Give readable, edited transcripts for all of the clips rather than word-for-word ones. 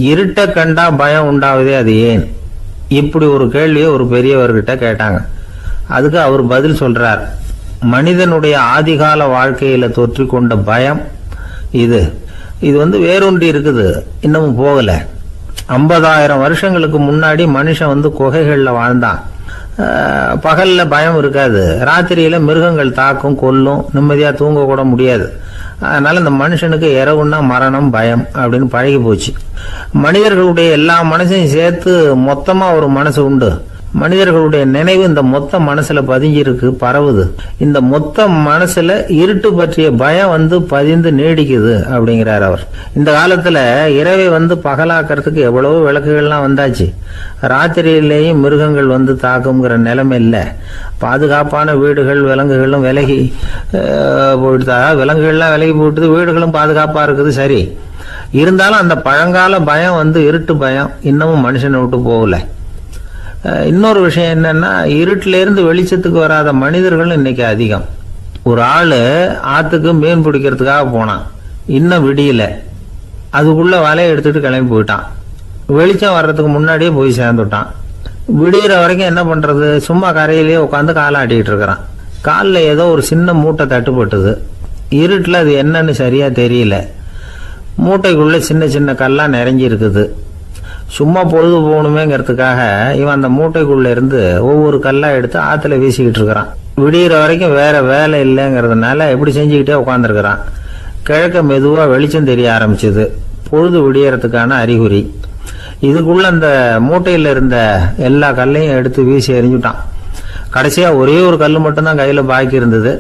இருட்ட கண்டா பயம் உண்டாவதே அது ஏன்? இப்படி ஒரு கேள்வியை ஒரு பெரியவர்கிட்ட கேட்டாங்க. அதுக்கு அவர் பதில் சொல்றார். மனிதனுடைய ஆதிகால வாழ்க்கையில தொற்றி கொண்ட பயம் இது வேரூன்றி இருக்குது, இன்னமும் போகல. 50,000 வருஷங்களுக்கு முன்னாடி மனுஷன் குகைகள்ல வாழ்ந்தான். பகல்ல பயம் இருக்காது, ராத்திரியில மிருகங்கள் தாக்கும், கொல்லும், நிம்மதியா தூங்க கூட முடியாது. அதனால இந்த மனுஷனுக்கு இரவுன்னா மரணம், பயம் அப்படின்னு பழகி போச்சு. மனிதர்களுடைய எல்லா மனசையும் சேர்த்து மொத்தமா ஒரு மனசு உண்டு. மனிதர்களுடைய நினைவு இந்த மொத்த மனசுல பதிஞ்சிருக்கு, பரவுது. இந்த மொத்த மனசுல இருட்டு பற்றிய பயம் பதிந்து நீடிக்குது அப்படிங்கிறார் அவர். இந்த காலத்துல இரவை பகலாக்கிறதுக்கு எவ்வளவோ விளக்குகள்லாம் வந்தாச்சு. ராத்திரியிலேயும் மிருகங்கள் தாக்குங்கிற நிலைமை இல்லை. பாதுகாப்பான வீடுகள், விலங்குகளும் விலகி போயிட்டு, விலங்குகள்லாம் விலகி போயிட்டு, வீடுகளும் பாதுகாப்பா இருக்குது. சரி, இருந்தாலும் அந்த பழங்கால பயம் இருட்டு பயம் இன்னமும் மனுஷனை விட்டு போகல. இன்னொரு விஷயம் என்னன்னா, இருட்டுல இருந்து வெளிச்சத்துக்கு வராத மனிதர்கள் இன்னைக்கு அதிகம். ஒரு ஆளு ஆத்துக்கு மீன் பிடிக்கிறதுக்காக போனான், இன்னும் விடியல. அதுக்குள்ள வலையை எடுத்துட்டு கிளம்பி போயிட்டான். வெளிச்சம் வர்றதுக்கு முன்னாடியே போய் சேர்ந்துட்டான். விடிகிற வரைக்கும் என்ன பண்றது, சும்மா கரையிலேயே உட்காந்து காலாட்டிட்டு இருக்கிறான். காலில் ஏதோ ஒரு சின்ன மூட்டை தட்டுப்பட்டுது. இருட்டுல அது என்னன்னு சரியா தெரியல. மூட்டைக்குள்ள சின்ன சின்ன கல்லா நிறைஞ்சி இருக்குது. சும்மா பொழுது போகணுமேங்கிறதுக்காக இவன் அந்த மூட்டைக்குள்ள இருந்து ஒவ்வொரு கல்லா எடுத்து ஆத்துல வீசிக்கிட்டு இருக்கிறான். விடிகிற வரைக்கும் வேற வேலை இல்லைங்கிறதுனால எப்படி செஞ்சுக்கிட்டே உட்காந்துருக்கிறான். கிழக்க மெதுவா வெளிச்சம் தெரிய ஆரம்பிச்சது. பொழுது விடியறதுக்கான அறிகுறி. இதுக்குள்ள அந்த மூட்டையில இருந்த எல்லா கல்லையும் எடுத்து வீசி எறிஞ்சுட்டான். கடைசியா ஒரே ஒரு கல் மட்டும்தான் கையில பாக்கி இருந்தது.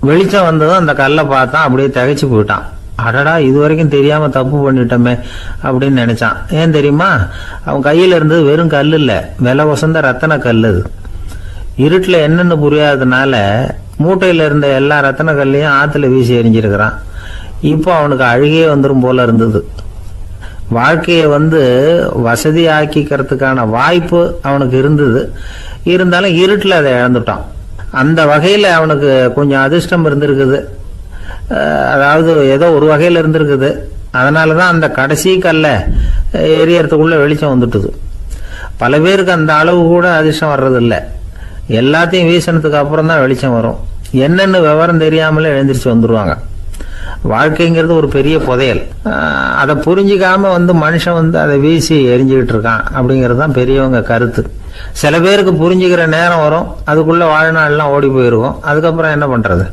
வெளிச்சம் வந்ததும் அந்த கல்லை பார்த்தான், அப்படியே திகைச்சு போயிட்டான். அடடா, இது வரைக்கும் தெரியாம தப்பு பண்ணிட்டோமே அப்படின்னு நினைச்சான். ஏன் தெரியுமா, அவன் கையில இருந்தது வெறும் கல் இல்ல, விலை வசந்த ரத்தன கல். அது இருட்டுல என்னன்னு புரியாததுனால மூட்டையில இருந்த எல்லா ரத்தன கல்லையும் ஆத்துல வீசி எறிஞ்சிருக்கிறான். இப்போ அவனுக்கு அழுகையே வந்துடும் போல இருந்தது. வாழ்க்கையை வசதி ஆக்கிக்கிறதுக்கான வாய்ப்பு அவனுக்கு இருந்தது. இருந்தாலும் இருட்டுல அதை இழந்துட்டான். அந்த வகையில அவனுக்கு கொஞ்சம் அதிர்ஷ்டம் இருந்திருக்குது. அதாவது ஏதோ ஒரு வகையில் இருந்திருக்குது. அதனாலதான் அந்த கடைசி கல்ல எரியறதுக்குள்ள வெளிச்சம் வந்துட்டுது. பல பேருக்கு அந்த அளவு கூட அதிர்ஷ்டம் வர்றதில்லை. எல்லாத்தையும் வீசினதுக்கு அப்புறம் தான் வெளிச்சம் வரும். என்னன்னு விவரம் தெரியாமலே எழுந்திரிச்சு வந்துருவாங்க. வாழ்க்கைங்கிறது ஒரு பெரிய புதையல். அதை புரிஞ்சிக்காம மனுஷன் அதை வீசி எரிஞ்சுக்கிட்டு இருக்கான் அப்படிங்கிறது தான் பெரியவங்க கருத்து. சில பேருக்கு புரிஞ்சுக்கிற நேரம் வரும், அதுக்குள்ள வாழ்நாள்லாம் ஓடி போயிருக்கும். அதுக்கப்புறம் என்ன பண்றது?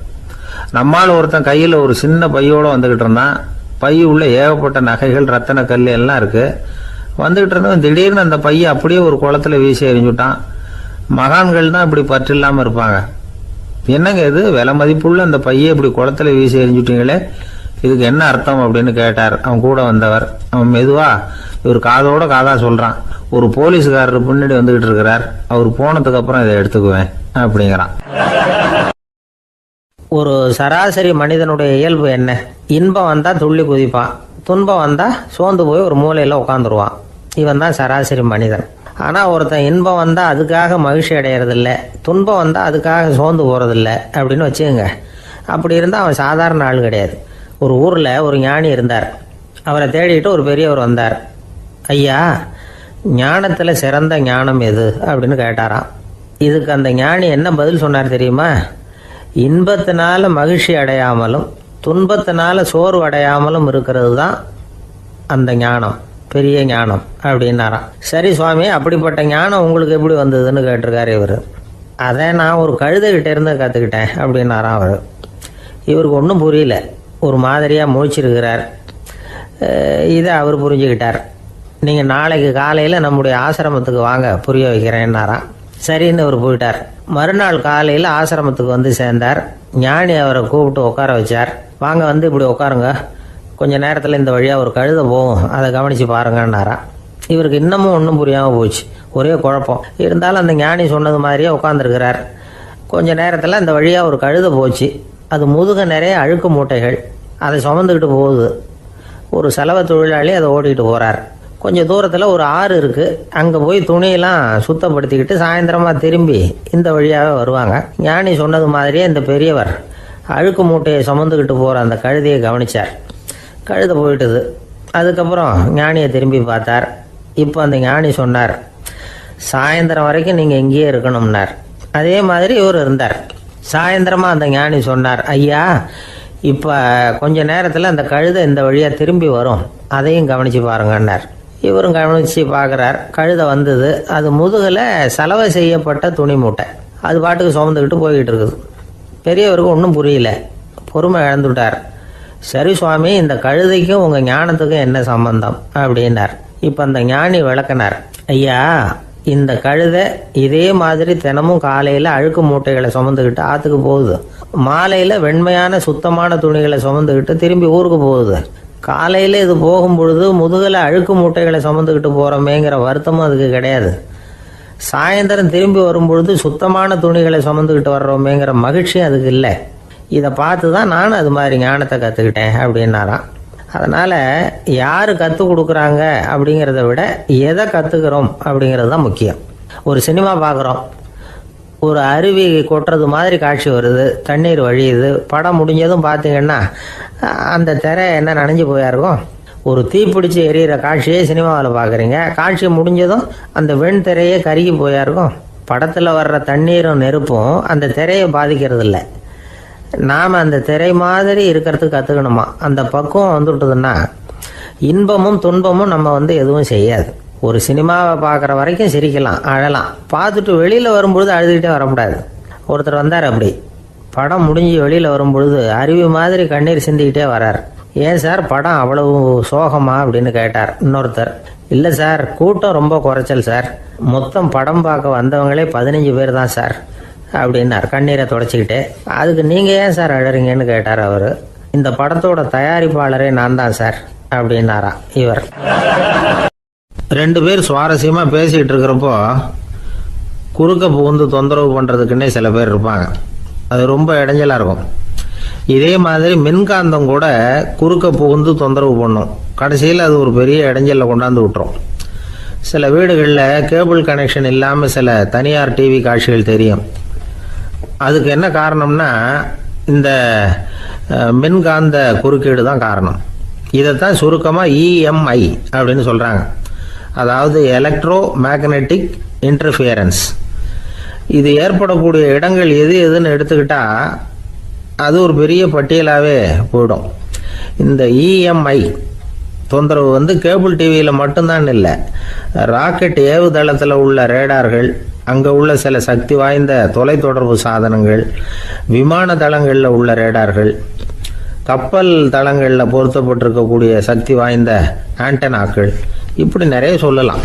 நம்மால் ஒருத்தன் கையில் ஒரு சின்ன பையோட வந்துகிட்டு இருந்தான். பை உள்ள ஏகப்பட்ட நகைகள், ரத்தன கல் எல்லாம் இருக்கு. வந்துகிட்டு இருந்தவன் திடீர்னு அந்த பையை அப்படியே ஒரு குளத்துல வீசி எறிஞ்சுட்டான். மகான்கள் தான் இப்படி பற்று இல்லாம இருப்பாங்க. என்னங்க இது, விலை மதிப்புள்ள அந்த பையை இப்படி குளத்துல வீசி எறிஞ்சுட்டீங்களே, இதுக்கு என்ன அர்த்தம் அப்படின்னு கேட்டார் அவன் கூட வந்தவர். அவன் மெதுவா இவர் காதோட காதா சொல்றான். ஒரு போலீஸ்காரர் பின்னாடி வந்துகிட்டு இருக்கிறார், அவர் போனதுக்கு அப்புறம் இதை எடுத்துக்குவேன் அப்படிங்கிறான். ஒரு சராசரி மனிதனுடைய இயல்பு என்ன? இன்பம் வந்தா துள்ளி குதிப்பான், துன்பம் வந்தா சோர்ந்து போய் ஒரு மூலையில உட்காந்துருவான். இவன் தான் சராசரி மனிதன். ஆனா ஒருத்தன் இன்பம் வந்தா அதுக்காக மகிழ்ச்சி அடையறதில்ல, துன்பம் வந்தா அதுக்காக சோர்ந்து போறதில்லை அப்படின்னு வச்சுக்கோங்க. அப்படி இருந்தா அவன் சாதாரண ஆள் கிடையாது. ஒரு ஊர்ல ஒரு ஞானி இருந்தார். அவரை தேடிட்டு ஒரு பெரியவர் வந்தார். ஐயா, ஞானத்துல சிறந்த ஞானம் எது அப்படின்னு கேட்டாராம். இதுக்கு அந்த ஞானி என்ன பதில் சொன்னார் தெரியுமா? இன்பத்தினால மகிழ்ச்சி அடையாமலும் துன்பத்தினால சோர்வு அடையாமலும் இருக்கிறது தான் அந்த ஞானம், பெரிய ஞானம் அப்படின்னாராம். சரி சுவாமி, அப்படிப்பட்ட ஞானம் உங்களுக்கு எப்படி வந்ததுன்னு கேட்டிருக்காரு இவர். அதை நான் ஒரு கழுதைகிட்ட இருந்து கற்றுக்கிட்டேன் அப்படின்னாராம் அவர். இவருக்கு ஒன்றும் புரியல, ஒரு மாதிரியாக முழிச்சிருக்கிறார். இதை அவர் புரிஞ்சுக்கிட்டார். நீங்கள் நாளைக்கு காலையில் நம்முடைய ஆசிரமத்துக்கு வாங்க, புரிய வைக்கிறேன்னாராம். சரின்னு அவர் போயிட்டார். மறுநாள் காலையில் ஆசிரமத்துக்கு சேர்ந்தார். ஞானி அவரை கூப்பிட்டு உட்கார வச்சார். வாங்க இப்படி உட்காருங்க, கொஞ்ச நேரத்தில் இந்த வழியாக ஒரு கழுதை போகும், அதை கவனித்து பாருங்கன்னாரா. இவருக்கு இன்னமும் ஒன்றும் புரியாமல் போச்சு, ஒரே குழப்பம். இருந்தாலும் அந்த ஞானி சொன்னது மாதிரியே உட்காந்துருக்கிறார். கொஞ்ச நேரத்தில் இந்த வழியாக ஒரு கழுதை போச்சு. அது முதுக நிறைய அழுக்கு மூட்டைகள், அதை சுமந்துக்கிட்டு போகுது. ஒரு சலவை தொழிலாளி அதை ஓட்டிகிட்டு போகிறார். கொஞ்சம் தூரத்தில் ஒரு ஆறு இருக்குது. அங்கே போய் துணியெல்லாம் சுத்தப்படுத்திக்கிட்டு சாயந்தரமாக திரும்பி இந்த வழியாகவே வருவாங்க. ஞானி சொன்னது மாதிரியே இந்த பெரியவர் அழுக்கு மூட்டையை சுமந்துக்கிட்டு போகிற அந்த கழுதையை கவனித்தார். கழுதை போயிட்டுது. அதுக்கப்புறம் ஞானியை திரும்பி பார்த்தார். இப்போ அந்த ஞானி சொன்னார், சாயந்தரம் வரைக்கும் நீங்கள் இங்கேயே இருக்கணும்னார். அதே மாதிரி இவர் இருந்தார். சாயந்தரமாக அந்த ஞானி சொன்னார், ஐயா இப்போ கொஞ்ச நேரத்தில் அந்த கழுதை இந்த வழியாக திரும்பி வரும், அதையும் கவனித்து பாருங்கன்னார். இவரும் கவனித்து பார்க்குறார். கழுதை வந்தது. அது முதுகில் சலவை செய்யப்பட்ட துணி மூட்டை. அது பாட்டுக்கு சுமந்துக்கிட்டு போய்கிட்டு இருக்குது. பெரியவருக்கு ஒன்றும் புரியல, பொறுமை இழந்துவிட்டார். சரி சுவாமி, இந்த கழுதைக்கும் உங்கள் ஞானத்துக்கும் என்ன சம்பந்தம் அப்படின்னார். இப்போ அந்த ஞானி விளக்கினார், ஐயா இந்த கழுதை இதே மாதிரி தினமும் காலையில் அழுக்கு மூட்டைகளை சுமந்துக்கிட்டு ஆற்றுக்கு போகுது, மாலையில் வெண்மையான சுத்தமான துணிகளை சுமந்துக்கிட்டு திரும்பி ஊருக்கு போகுது. காலையில் இது போகும் பொழுது முதுகில் அழுக்கு மூட்டைகளை சுமந்துக்கிட்டு போகிறோமேங்கிற வருத்தமும் அதுக்கு கிடையாது. சாயந்தரம் திரும்பி வரும்பொழுது சுத்தமான துணிகளை சுமந்துக்கிட்டு வர்றோமேங்கிற மகிழ்ச்சியும் அதுக்கு இல்லை. இதை பார்த்து தான் நானும் அது மாதிரி ஞானத்தை கற்றுக்கிட்டேன் அப்படின்னாராம். அதனால் யார் கற்றுக் கொடுக்குறாங்க அப்படிங்கிறத விட எதை கற்றுக்கிறோம் அப்படிங்கிறது தான் முக்கியம். ஒரு சினிமா பார்க்குறோம், ஒரு அருவி கொட்டுறது மாதிரி காட்சி வருது, தண்ணீர் வழியுது. படம் முடிஞ்சதும் பார்த்தீங்கன்னா அந்த திரை என்ன நனைஞ்சு போயா இருக்கும். ஒரு தீப்பிடிச்சு எரியிற காட்சியே சினிமாவில் பார்க்குறீங்க, காட்சி முடிஞ்சதும் அந்த வெண் திரையே கருகி போயா இருக்கும். படத்தில் வர்ற தண்ணீரும் நெருப்பும் அந்த திரையை பாதிக்கிறது இல்லை. நாம் அந்த திரை மாதிரி இருக்கிறதுக்கு கற்றுக்கணுமா. அந்த பக்குவம் வந்துவிட்டதுன்னா இன்பமும் துன்பமும் நம்ம எதுவும் செய்யாது. ஒரு சினிமாவை பார்க்குற வரைக்கும் சிரிக்கலாம், அழலாம். பார்த்துட்டு வெளியில் வரும்பொழுது அழுதுகிட்டே வரக்கூடாது. ஒருத்தர் வந்தார், அப்படி படம் முடிஞ்சு வெளியில் வரும்பொழுது அருவி மாதிரி கண்ணீர் சிந்திக்கிட்டே வரார். ஏன் சார் படம் அவ்வளவு சோகமா அப்படின்னு கேட்டார். இன்னொருத்தர், இல்லை சார் கூட்டம் ரொம்ப குறைச்சல் சார், மொத்தம் படம் பார்க்க வந்தவங்களே 15 பேர் தான் சார் அப்படின்னார் கண்ணீரை தொடச்சிக்கிட்டே. அதுக்கு நீங்கள் ஏன் சார் அழறீங்கன்னு கேட்டார் அவர். இந்த படத்தோட தயாரிப்பாளரே நான் தான் சார் அப்படின்னாரா இவர். 2 பேர் சுவாரஸ்யமாக பேசிகிட்டு இருக்கிறப்போ குறுக்க புகுந்து தொந்தரவு பண்ணுறதுக்குன்னே சில பேர் இருப்பாங்க. அது ரொம்ப இடைஞ்சலாக இருக்கும். இதே மாதிரி மின்காந்தம் கூட குறுக்க புகுந்து தொந்தரவு பண்ணும். கடைசியில் அது ஒரு பெரிய இடைஞ்சலில் கொண்டாந்து விட்டுரும். சில வீடுகளில் கேபிள் கனெக்ஷன் இல்லாமல் சில தனியார் டிவி காட்சிகள் தெரியும். அதுக்கு என்ன காரணம்னா இந்த மின்காந்த குறுக்கீடு தான் காரணம். இதைத்தான் சுருக்கமாக இஎம்ஐ அப்படின்னு சொல்கிறாங்க. அதாவது எலக்ட்ரோ மேக்னெட்டிக் இன்டர்ஃபியரன்ஸ். இது ஏற்படக்கூடிய இடங்கள் எது எதுன்னு எடுத்துக்கிட்டால் அது ஒரு பெரிய பட்டியலாகவே போயிடும். இந்த இஎம்ஐ தொந்தரவு கேபிள் டிவியில் மட்டும்தான் இல்லை, ராக்கெட் ஏவுதளத்தில் உள்ள ரேடார்கள், அங்கே உள்ள சில சக்தி வாய்ந்த தொலைத்தொடர்பு சாதனங்கள், விமான தளங்களில் உள்ள ரேடார்கள், கப்பல் தளங்களில் பொருத்தப்பட்டிருக்கக்கூடிய சக்தி வாய்ந்த ஆண்டனாக்கள், இப்படி நிறைய சொல்லலாம்.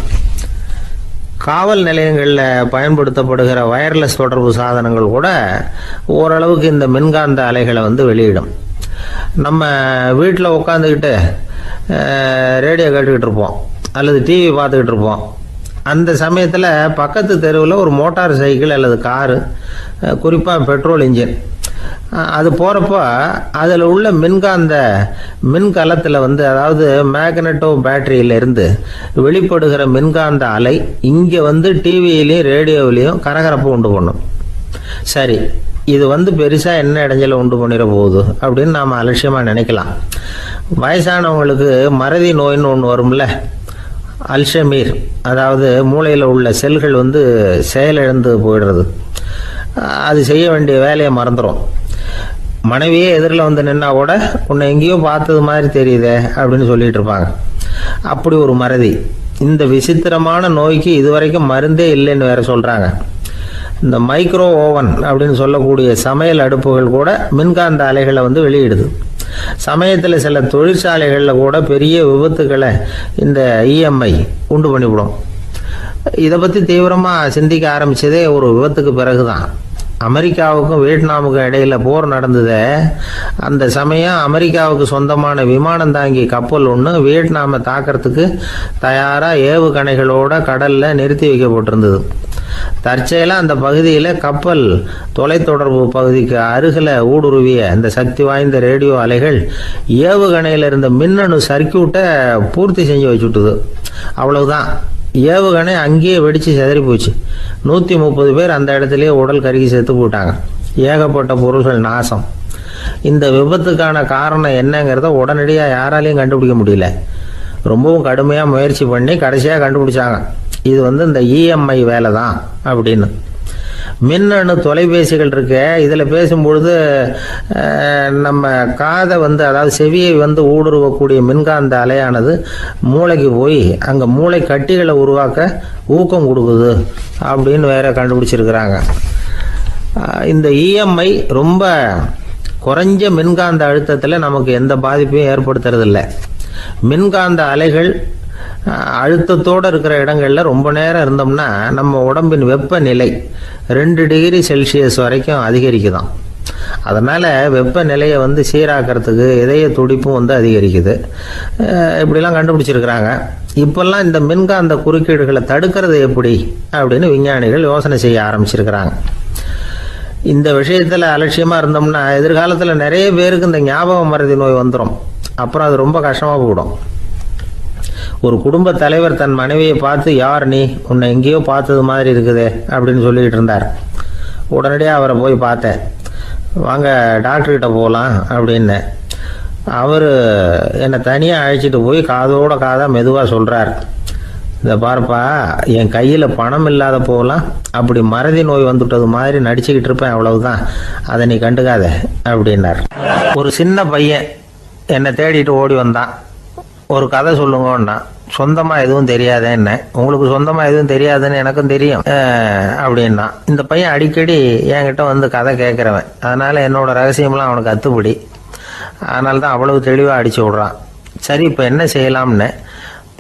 காவல் நிலையங்களில் பயன்படுத்தப்படுகிற வயர்லெஸ் தொடர்பு சாதனங்கள் கூட ஓரளவுக்கு இந்த மின்காந்த அலைகளை வெளியிடும். நம்ம வீட்டில் உட்காந்துக்கிட்டு ரேடியோ கேட்டுக்கிட்டு இருப்போம் அல்லது டிவி பார்த்துக்கிட்டு இருப்போம். அந்த சமயத்தில் பக்கத்து தெருவில் ஒரு மோட்டார் சைக்கிள் அல்லது காரு, குறிப்பாக பெட்ரோல் இன்ஜின், அது போகிறப்போ அதில் உள்ள மின்கலத்தில் அதாவது மேக்னட்டோ பேட்டரியிலிருந்து வெளிப்படுகிற மின்காந்த அலை இங்கே டிவியிலையும் ரேடியோவிலையும் கரகரப்பு உண்டு பண்ணும். சரி, இது பெருசாக என்ன இடைஞ்சலை உண்டு பண்ணிட போகுது அப்படின்னு நாம் அலட்சியமாக நினைக்கலாம். வயசானவங்களுக்கு மறதி நோயின்னு ஒன்று வரும்ல, அல்ஷமீர், அதாவது மூளையில் உள்ள செல்கள் செயலிழந்து போயிடுறது. அது செய்ய வேண்டிய வேலையை மறந்துடும். மனைவியே எதிரில் நின்னா கூட உன்னை எங்கேயோ பார்த்தது மாதிரி தெரியுதே அப்படின்னு சொல்லிட்டு இருப்பாங்க. அப்படி ஒரு மறதி. இந்த விசித்திரமான நோய்க்கு இதுவரைக்கும் மருந்தே இல்லைன்னு வேற சொல்றாங்க. இந்த மைக்ரோ ஓவன் அப்படின்னு சொல்லக்கூடிய சமையல் அடுப்புகள் கூட மின்காந்த அலைகளை வெளியிடுது. சமயத்தில் சில தொழிற்சாலைகளில் கூட பெரிய விபத்துக்களை இந்த இஎம்ஐ உண்டு பண்ணிவிடும். இதை பற்றி தீவிரமாக சிந்திக்க ஆரம்பித்ததே ஒரு விபத்துக்கு பிறகுதான். அமெரிக்காவுக்கும் வியட்நாமுக்கும் இடையில போர் நடந்தது. அந்த சமயம் அமெரிக்காவுக்கு சொந்தமான விமானம் தாங்கி கப்பல் ஒன்று வியட்நாமை தாக்கிறதுக்கு தயாராக ஏவுகணைகளோட கடலில் நிறுத்தி வைக்கப்பட்டிருந்தது. தற்செயலாக அந்த பகுதியில் கப்பல் தொலைத்தொடர்பு பகுதிக்கு அருகில் ஊடுருவிய இந்த சக்தி வாய்ந்த ரேடியோ அலைகள் ஏவுகணையில் இருந்த மின்னணு சர்க்கியூட்டை பூர்த்தி செஞ்சு வச்சுட்டுது. அவ்வளவுதான், ஏவுகணை அங்கேயே வெடித்து செதறி போச்சு. 130 பேர் அந்த இடத்துலயே உடல் கருகி செத்து போட்டாங்க. ஏகப்பட்ட பொருள்கள் நாசம். இந்த விபத்துக்கான காரணம் என்னங்கிறத உடனடியாக யாராலையும் கண்டுபிடிக்க முடியல. ரொம்பவும் கடுமையாக முயற்சி பண்ணி கடைசியாக கண்டுபிடிச்சாங்க இது இந்த இஎம்ஐ வேலை தான் அப்படின்னு. மின்னணு தொலைபேசிகள் இருக்க இதில் பேசும்பொழுது நம்ம காதை அதாவது செவியை ஊடுருவக்கூடிய மின்காந்த அலையானது மூளைக்கு போய் அங்கே மூளை கட்டிகளை உருவாக்க ஊக்கம் கொடுக்குது அப்படின்னு வேற கண்டுபிடிச்சிருக்கிறாங்க. இந்த இஎம்ஐ ரொம்ப குறைஞ்ச மின்காந்த அழுத்தத்தில் நமக்கு எந்த பாதிப்பையும் ஏற்படுத்துறதில்ல. மின்காந்த அலைகள் அழுத்தத்தோடு இருக்கிற இடங்களில் ரொம்ப நேரம் இருந்தோம்னா நம்ம உடம்பின் வெப்பநிலை 2 டிகிரி செல்சியஸ் வரைக்கும் அதிகரிக்குதாம். அதனால் வெப்பநிலையை சீராக்கிறதுக்கு இதய துடிப்பும் அதிகரிக்குது. இப்படிலாம் கண்டுபிடிச்சிருக்கிறாங்க. இப்போல்லாம் இந்த மின்காந்த குறுக்கீடுகளை தடுக்கிறது எப்படி அப்படின்னு விஞ்ஞானிகள் யோசனை செய்ய ஆரம்பிச்சிருக்கிறாங்க. இந்த விஷயத்தில் அலட்சியமாக இருந்தோம்னா எதிர்காலத்தில் நிறைய பேருக்கு இந்த ஞாபக மறதி நோய் வந்துடும். அப்புறம் அது ரொம்ப கஷ்டமாக போயிடும். ஒரு குடும்ப தலைவர் தன் மனைவியை பார்த்து, யார் நீ, உன்னை எங்கேயோ பார்த்தது மாதிரி இருக்குதே அப்படின்னு சொல்லிக்கிட்டு இருந்தார். உடனடியாக அவரை போய் பார்த்தேன். வாங்க டாக்டர்கிட்ட போகலாம் அப்படின்னு. அவர் என்னை தனியாக அழைச்சிட்டு போய் காதோட காதாக மெதுவாக சொல்கிறார், இதை பார்ப்பா, என் கையில் பணம் இல்லாத போகலாம் அப்படி மறதி நோய் வந்துவிட்டது மாதிரி நடிச்சுக்கிட்டு இருப்பேன், அவ்வளவுதான், அதை நீ கண்டுக்காத அப்படின்னார். ஒரு சின்ன பையன் என்னை தேடிட்டு ஓடி வந்தான். ஒரு கதை சொல்லுங்கன்னா, சொந்தமாக எதுவும் தெரியாத என்ன, உங்களுக்கு சொந்தமாக எதுவும் தெரியாதுன்னு எனக்கும் தெரியும் அப்படின்னா. இந்த பையன் அடிக்கடி என்கிட்ட கதை கேட்குறவன், அதனால் என்னோட ரகசியம்லாம் அவனுக்கு அத்துப்படி. அதனால தான் அவ்வளவு தெளிவாக அடிச்சு விட்றான். சரி, இப்போ என்ன செய்யலாம்னு,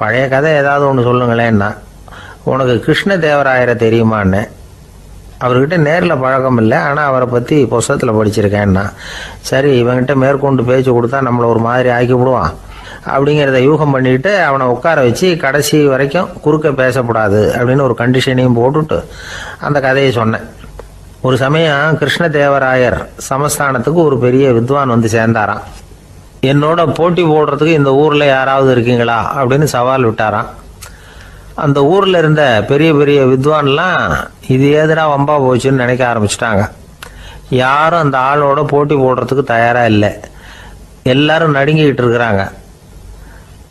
பழைய கதை ஏதாவது ஒன்று சொல்லுங்களேன்னா. உனக்கு கிருஷ்ணதேவராயரை தெரியுமான்னு. அவர்கிட்ட நேரில் பழக்கம் இல்லை, ஆனால் அவரை பற்றி புஸ்தகத்தில் படிச்சிருக்கேன்னா. சரி, இவங்கிட்ட மேற்கொண்டு பேச்சு கொடுத்தா நம்மளை ஒரு மாதிரி ஆக்கி விடுவான் அப்படிங்கிறத யூகம் பண்ணிட்டு அவனை உட்கார வச்சு கடைசி வரைக்கும் குறுக்க பேசக்கூடாது அப்படின்னு ஒரு கண்டிஷனையும் போட்டுட்டு அந்த கதையை சொன்னேன். ஒரு சமயம் கிருஷ்ணதேவராயர் சமஸ்தானத்துக்கு ஒரு பெரிய வித்வான் சேர்ந்தாராம். என்னோட போட்டி போடுறதுக்கு இந்த ஊரில் யாராவது இருக்கீங்களா அப்படின்னு சவால் விட்டாராம். அந்த ஊரில் இருந்த பெரிய பெரிய வித்வான்லாம் இது ஏதுடா வம்பா போச்சுன்னு நினைக்க ஆரம்பிச்சிட்டாங்க. யாரும் அந்த ஆளோட போட்டி போடுறதுக்கு தயாராக இல்லை. எல்லாரும் நடுங்கிக்கிட்டு இருக்கிறாங்க.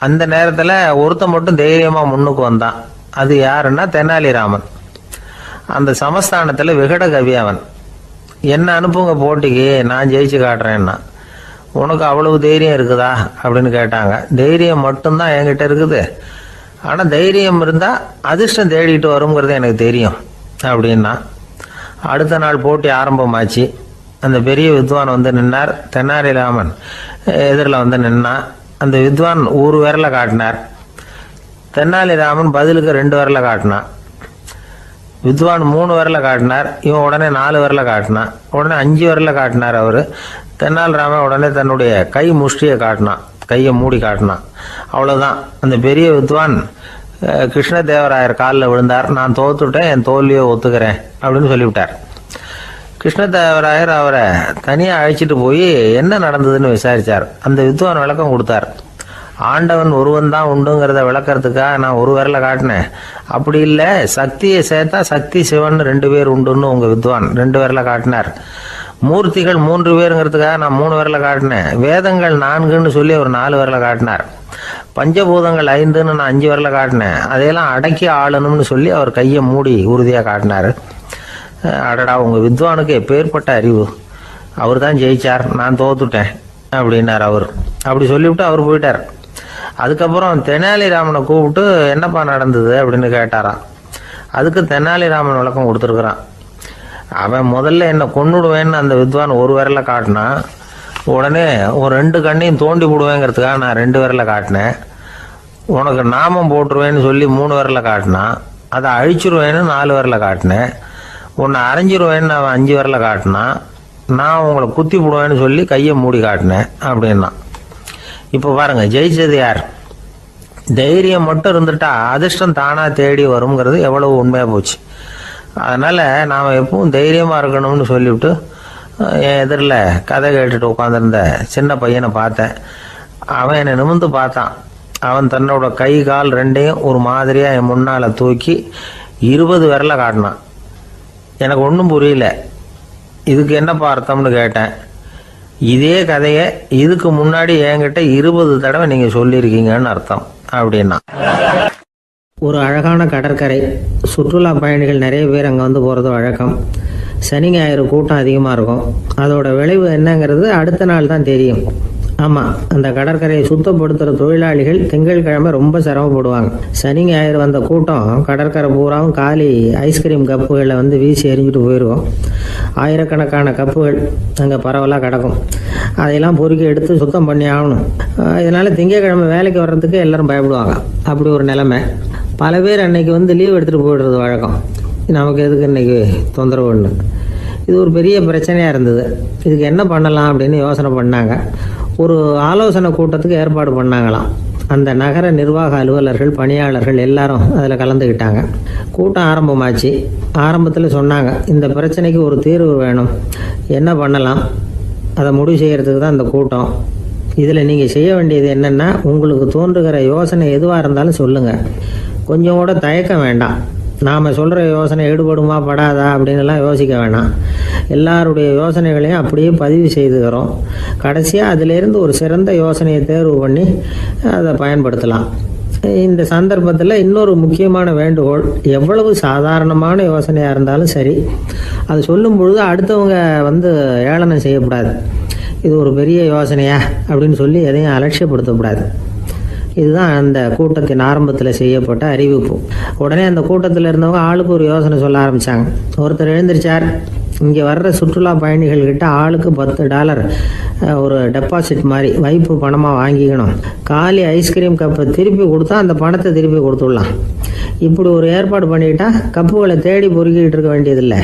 அந்த நேரத்தில் ஒருத்தன் மட்டும் தைரியமாக முன்னுக்கு வந்தான். அது யாருன்னா தெனாலிராமன். அந்த சமஸ்தானத்தில் விகட கவி அவன். என்ன அனுப்புங்க போட்டிக்கு, நான் ஜெயிச்சு காட்டுறேன்னா. உனக்கு அவ்வளவு தைரியம் இருக்குதா அப்படின்னு கேட்டாங்க. தைரியம் மட்டும்தான் என்கிட்ட இருக்குது, ஆனால் தைரியம் இருந்தால் அதிர்ஷ்டம் தேடிட்டு வருங்கிறது எனக்கு தெரியும் அப்படின்னா. அடுத்த நாள் போட்டி ஆரம்பமாச்சு. அந்த பெரிய வித்வான் நின்னார். தெனாலிராமன் எதிரில் நின்னான். அந்த வித்வான் ஒரு விரலை காட்டினார். தெனாலிராமன் பதிலுக்கு 2 விரலை காட்டினான். வித்வான் 3 விரலை காட்டினார். இவன் உடனே 4 விரலை காட்டினான். உடனே 5 விரலை காட்டினார் அவர். தெனாலிராமன் உடனே தன்னுடைய கை முஷ்டியை காட்டினான், கையை மூடி காட்டினான். அவ்வளோதான். அந்த பெரிய வித்வான் கிருஷ்ணதேவராயர் காலில் விழுந்தார். நான் தோத்துட்டேன், என் தோல்வியை ஒத்துக்கிறேன் அப்படின்னு சொல்லிவிட்டார். கிருஷ்ணதேவராயர் அவரை தனியாக அழைச்சிட்டு போய் என்ன நடந்ததுன்னு விசாரித்தார். அந்த வித்வான் விளக்கம் கொடுத்தார். ஆண்டவன் ஒருவன் தான் உண்டுங்கிறத விளக்கறதுக்காக நான் ஒரு விரலை காட்டினேன். அப்படி இல்லை, சக்தியை சேர்த்தா சக்தி சிவன் 2 பேர் உண்டுன்னு உங்கள் வித்வான் 2 விரலை காட்டினார். மூர்த்திகள் 3 பேருங்கிறதுக்காக நான் 3 விரலை காட்டினேன். வேதங்கள் 4ன்னு சொல்லி ஒரு 4 விரலை காட்டினார். பஞ்சபூதங்கள் 5ன்னு நான் 5 விரலை காட்டினேன். அதையெல்லாம் அடக்கி ஆளணும்னு சொல்லி அவர் கையை மூடி உறுதியாக காட்டினார். அடடா, உங்கள் வித்வானுக்கு எப்பேற்பட்ட அறிவு, அவர் தான் ஜெயிச்சார், நான் தோத்துட்டேன் அப்படின்னார் அவர். அப்படி சொல்லிவிட்டு அவர் போயிட்டார். அதுக்கப்புறம் தெனாலிராமனை கூப்பிட்டு என்னப்பா நடந்தது அப்படின்னு கேட்டாராம். அதுக்கு தெனாலிராமன் விளக்கம் கொடுத்துருக்குறான். அவன் முதல்ல என்னை கொன்னுடுவேன்னு அந்த வித்வான் ஒரு விரலை காட்டினான். உடனே ஒரு 2 கண்ணையும் தோண்டி போடுவேங்கிறதுக்காக நான் 2 விரலை காட்டினேன். உனக்கு நாமம் போட்டுருவேன்னு சொல்லி 3 விரலை காட்டினான். அதை அழிச்சிருவேன்னு 4 விரலை காட்டினேன். உன்னை அரைஞ்சிருவேன்னு அவன் 5 விரலை காட்டினான். நான் உங்களை குத்தி போடுவேன்னு சொல்லி கையை மூடி காட்டினேன் அப்படின்னா. இப்போ பாருங்க, ஜெயிச்சது யார்? தைரியம் மட்டும் இருந்துட்டா அதிர்ஷ்டம் தானா தேடி வருங்கிறது எவ்வளவு உண்மையாக போச்சு. அதனால் நாம் எப்பவும் தைரியமாக இருக்கணும்னு சொல்லிவிட்டு என் எதிரில் கதை கேட்டுட்டு உட்காந்துருந்த சின்ன பையனை பார்த்தேன். அவன் என்னை நிமிர்ந்து பார்த்தான். அவன் தன்னோட கை கால் 2ஐயும் ஒரு மாதிரியாக என் முன்னால் தூக்கி 20 விரலை காட்டினான். எனக்கு ஒன்றும் புரியல. இதுக்கு என்னப்பா அர்த்தம்னு கேட்டேன். இதே கதையை இதுக்கு முன்னாடி என்கிட்ட 20 தடவை நீங்கள் சொல்லியிருக்கீங்கன்னு அர்த்தம். அப்படின்னா. ஒரு அழகான கடற்கரை, சுற்றுலா பயணிகள் நிறைய பேர் அங்கே வந்து போகிறது வழக்கம். சனி ஞாயிறு கூட்டம் அதிகமாக இருக்கும். அதோட விளைவு என்னங்கிறது அடுத்த நாள் தான் தெரியும். ஆமாம், அந்த கடற்கரையை சுத்தப்படுத்துகிற தொழிலாளிகள் திங்கட்கிழமை ரொம்ப சிரமப்படுவாங்க. சனி ஞாயிறு வந்த கூட்டம் கடற்கரை பூராவும் காலி ஐஸ்கிரீம் கப்புகளை வந்து வீசி எறிஞ்சிட்டு போயிருக்கும். ஆயிரக்கணக்கான கப்புகள் அங்கே பரவலாக கிடக்கும். அதையெல்லாம் பொறுக்கி எடுத்து சுத்தம் பண்ணி ஆகணும். இதனால் திங்கட்கிழமை வேலைக்கு வர்றதுக்கு எல்லாரும் பயப்படுவாங்க. அப்படி ஒரு நிலைமை. பல பேர் அன்னைக்கு வந்து லீவ் எடுத்துகிட்டு போயிடுறது வழக்கம். நமக்கு எதுக்கு இன்னைக்கு தொந்தரவுன்னு. இது ஒரு பெரிய பிரச்சனையாக இருந்தது. இதுக்கு என்ன பண்ணலாம் அப்படின்னு யோசனை பண்ணாங்க. ஒரு ஆலோசனை கூட்டத்துக்கு ஏற்பாடு பண்ணாங்களாம். அந்த நகர நிர்வாக அலுவலர்கள், பணியாளர்கள் எல்லாரும் அதில் கலந்துக்கிட்டாங்க. கூட்டம் ஆரம்பமாச்சு. ஆரம்பத்தில் சொன்னாங்க, இந்த பிரச்சனைக்கு ஒரு தீர்வு வேணும், என்ன பண்ணலாம், அதை முடிவு செய்கிறதுக்கு தான் இந்த கூட்டம். இதில் நீங்கள் செய்ய வேண்டியது என்னென்னா, உங்களுக்கு தோன்றுகிற யோசனை எதுவாக இருந்தாலும் சொல்லுங்கள். கொஞ்சம் கூட தயக்கம் வேண்டாம். நாம் சொல்கிற யோசனை ஈடுபடுமா படாதா அப்படின்லாம் யோசிக்க வேணாம். எல்லாருடைய யோசனைகளையும் அப்படியே பதிவு செய்துக்கிறோம். கடைசியாக அதிலேருந்து ஒரு சிறந்த யோசனையை தேர்வு பண்ணி அதை பயன்படுத்தலாம். இந்த சந்தர்ப்பத்தில் இன்னொரு முக்கியமான வேண்டுகோள், எவ்வளவு சாதாரணமான யோசனையாக இருந்தாலும் சரி, அது சொல்லும் பொழுது அடுத்தவங்க வந்து ஏளனம் செய்யக்கூடாது. இது ஒரு பெரிய யோசனையா அப்படின்னு சொல்லி எதையும் அலட்சியப்படுத்தக்கூடாது. இதுதான் அந்த கூட்டத்தின் ஆரம்பத்தில் செய்யப்பட்ட அறிவிப்பு. உடனே அந்த கூட்டத்தில் இருந்தவங்க ஆளுக்கு ஒரு யோசனை சொல்ல ஆரம்பித்தாங்க. ஒருத்தர் எழுந்திருச்சார், இங்கே வர்ற சுற்றுலா பயணிகள்கிட்ட ஆளுக்கு $10 ஒரு டெபாசிட் மாதிரி வைப்பு பணமாக வாங்கிக்கணும். காலி ஐஸ்கிரீம் கப்பை திருப்பி கொடுத்தா அந்த பணத்தை திருப்பி கொடுத்துடலாம். இப்படி ஒரு ஏற்பாடு பண்ணிக்கிட்டா கப்புகளை தேடி பொறுக்கிட்டு இருக்க வேண்டியதில்லை,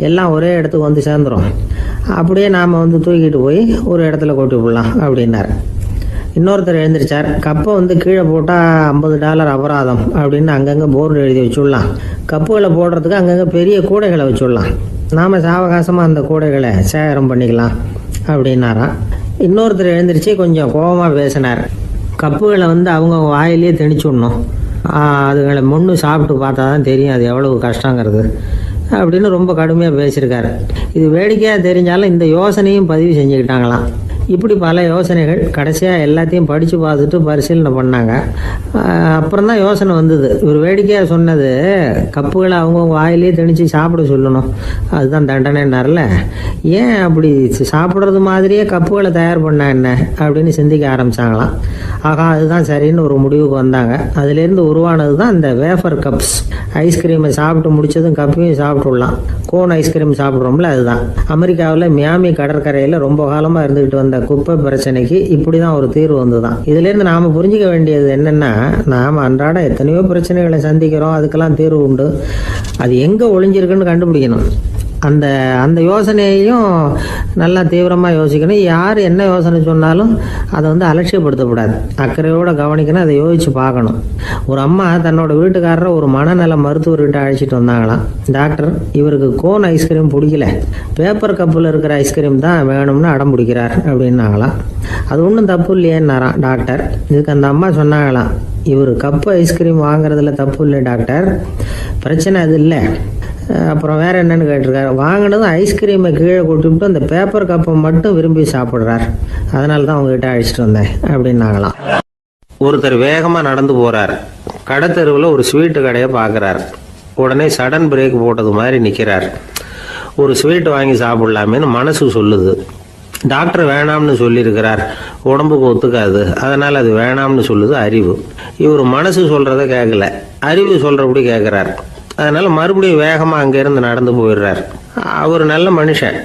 எல்லாம் ஒரே இடத்துக்கு வந்து சேர்ந்துடும். அப்படியே நாம் வந்து தூக்கிட்டு போய் ஒரு இடத்துல கொட்டி விடலாம் அப்படின்னார். இன்னொருத்தர் எழுந்திருச்சார், கப்பை வந்து கீழே போட்டால் $50 அபராதம் அப்படின்னு அங்கங்கே போர்டு எழுதி வச்சுடலாம். கப்புகளை போடுறதுக்கு அங்கங்கே பெரிய கூடைகளை வச்சுடலாம். நாம் சாவகாசமாக அந்த கூடைகளை சேகரம் பண்ணிக்கலாம் அப்படின்னாராம். இன்னொருத்தர் எழுந்திரிச்சு கொஞ்சம் கோபமாக பேசினார். கப்புகளை வந்து அவங்க வாயிலே திணிச்சு விடணும், அதுங்களை முன்னு சாப்பிட்டு பார்த்தா தான் தெரியும் அது எவ்வளவு கஷ்டங்கிறது அப்படின்னு ரொம்ப கடுமையாக பேசியிருக்காரு. இது வேடிக்கையாக தெரிஞ்சாலும் இந்த யோசனையும் பதிவு செஞ்சுக்கிட்டாங்களாம். இப்படி பல யோசனைகள். கடைசியாக எல்லாத்தையும் படித்து பார்த்துட்டு பரிசீலனை பண்ணாங்க. அப்புறம் தான் யோசனை வந்தது, இவர் வேடிக்கையாக சொன்னது கப்புகளை அவங்கவுங்க வாயிலே திணிச்சு சாப்பிட சொல்லணும், அதுதான் தண்டனைன்னார்ல, ஏன் அப்படி சாப்பிட்றது மாதிரியே கப்புகளை தயார் பண்ண என்ன அப்படின்னு சிந்திக்க ஆரம்பித்தாங்களாம். ஆகா, அதுதான் சரின்னு ஒரு முடிவுக்கு வந்தாங்க. அதுலேருந்து உருவானது தான் இந்த வேஃபர் கப்ஸ். ஐஸ்கிரீமை சாப்பிட்டு முடிச்சதும் கப்பையும் சாப்பிட்டுடலாம். கோன் ஐஸ்கிரீம் சாப்பிட்றோம்ல, அதுதான். அமெரிக்காவில் மியாமி கடற்கரையில் ரொம்ப காலமாக இருந்துக்கிட்டு வந்த குப்பை பிரச்சனைக்கு இப்படி தான் ஒரு தீர்வு வந்துதான். இதுலேருந்து நாம் புரிஞ்சிக்க வேண்டியது என்னென்னா, நாம் அன்றாட எத்தனையோ பிரச்சனைகளை சந்திக்கிறோம், அதுக்கெல்லாம் தீர்வு உண்டு. அது எங்கே ஒளிஞ்சிருக்குன்னு கண்டுபிடிக்கணும். அந்த அந்த யோசனையையும் நல்லா தீவிரமாக யோசிக்கணும். யார் என்ன யோசனை சொன்னாலும் அதை வந்து அலட்சியப்படுத்தக்கூடாது, அக்கறையோடு கவனிக்கணும், அதை யோசித்து பார்க்கணும். ஒரு அம்மா தன்னோட வீட்டுக்காரரை ஒரு மனநல மருத்துவர்கிட்ட அழைச்சிட்டு வந்தாங்களாம். டாக்டர், இவருக்கு கோன் ஐஸ்கிரீம் பிடிக்கல, பேப்பர் கப்பில் இருக்கிற ஐஸ்கிரீம் தான் வேணும்னு அடம் பிடிக்கிறார் அப்படின்னாங்களாம். அது ஒன்றும் தப்பு இல்லையேன்னாராம் டாக்டர். இதுக்கு அந்த அம்மா சொன்னாங்களாம், இவர் கப்பு ஐஸ்கிரீம் வாங்குறதுல தப்பு இல்லை டாக்டர், பிரச்சனை அது இல்லை. அப்புறம் வேற என்னன்னு கேட்டிருக்காரு, வாங்கினதும் ஐஸ்கிரீமை கீழே கொட்டிவிட்டு அந்த பேப்பர் கப்பை மட்டும் விரும்பி சாப்பிட்றார், அதனால தான் உங்ககிட்ட அழைச்சிட்டு வந்தேன் அப்படின்னாங்களாம். ஒருத்தர் வேகமாக நடந்து போறார். கடத்தெருவில் ஒரு ஸ்வீட்டு கடையை பார்க்குறார். உடனே சடன் பிரேக் போட்டது மாதிரி நிற்கிறார். ஒரு ஸ்வீட் வாங்கி சாப்பிடலாமேன்னு மனசு சொல்லுது. டாக்டர் வேணாம்னு சொல்லியிருக்கிறார், உடம்புக்கு ஒத்துக்காது, அதனால் அது வேணாம்னு சொல்லுது அறிவு. இவர் மனசு சொல்கிறத கேட்கல, அறிவு சொல்கிறபடி கேட்குறார். அதனால் மறுபடியும் வேகமாக அங்கேருந்து நடந்து போயிடுறார். அவர் நல்ல மனுஷன்.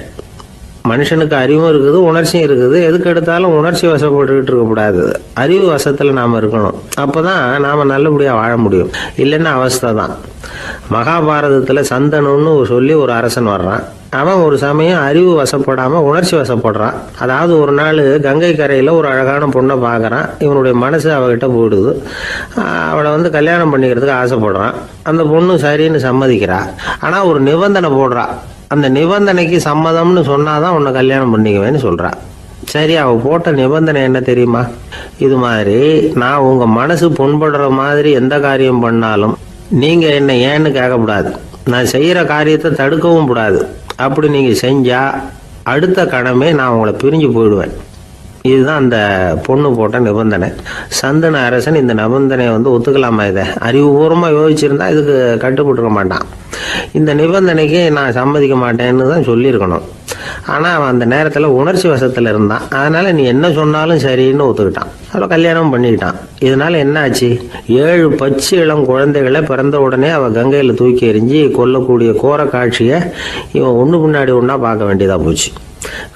மனுஷனுக்கு அறிவும் இருக்குது, உணர்ச்சியும் இருக்குது. எதுக்கு எடுத்தாலும் உணர்ச்சி வசப்பட்டுக்கிட்டு இருக்கக்கூடாது, அறிவு வசத்தில் நாம் இருக்கணும். அப்போ தான் நாம் நல்லபடியாக வாழ முடியும். இல்லைன்னா அவஸ்தை தான். மகாபாரதத்தில் சந்தனுன்னு சொல்லி ஒரு அரசன் வர்றான். அவன் ஒரு சமயம் அறிவு வசப்படாமல் உணர்ச்சி வசப்படுறான். அதாவது ஒரு நாள் கங்கை கரையில் ஒரு அழகான பொண்ணை பார்க்குறான். இவனுடைய மனசு அவகிட்ட போயிடுது. அவளை வந்து கல்யாணம் பண்ணிக்கிறதுக்கு ஆசைப்படுறான். அந்த பொண்ணு சரின்னு சம்மதிக்கிறா. ஆனால் ஒரு நிபந்தனை போடுறா. அந்த நிபந்தனைக்கு சம்மதம்னு சொன்னாதான் உன்னை கல்யாணம் பண்ணிக்குவேன்னு சொல்றா. சரி, அவ போட்ட நிபந்தனை என்ன தெரியுமா? இது மாதிரி, நான் உங்க மனசு புண்படுற மாதிரி எந்த காரியம் பண்ணாலும் நீங்க என்ன ஏன்னு கேட்கக்கூடாது, நான் செய்யற காரியத்தை தடுக்கவும் கூடாது. அப்படி நீங்க செஞ்சா அடுத்த கணமே நான் உங்களை பிரிஞ்சு போயிடுவேன். இதுதான் அந்த பொண்ணு போட்ட நிபந்தனை. சந்தன அரசன் இந்த நிபந்தனையை ஒத்துக்கலாமா? இதை அறிவுபூர்வமாக யோசிச்சிருந்தா இதுக்கு கட்டுப்பட்டுருக்க மாட்டான். இந்த நிபந்தனைக்கு நான் சம்மதிக்க மாட்டேன்னு தான் சொல்லியிருக்கணும். ஆனால் அவன் அந்த நேரத்தில் உணர்ச்சி வசத்தில் இருந்தான். அதனால் நீ என்ன சொன்னாலும் சரின்னு ஒத்துக்கிட்டான். அப்புறம் கல்யாணம் பண்ணிக்கிட்டான். இதனால என்ன ஆச்சு? 7 பச்சை இளம் குழந்தைகளை பிறந்த உடனே அவள் கங்கையில் தூக்கி எறிஞ்சி கொல்லக்கூடிய கோர காட்சியை இவன் ஒன்று பின்னாடி ஒன்றா பார்க்க வேண்டியதாக போச்சு.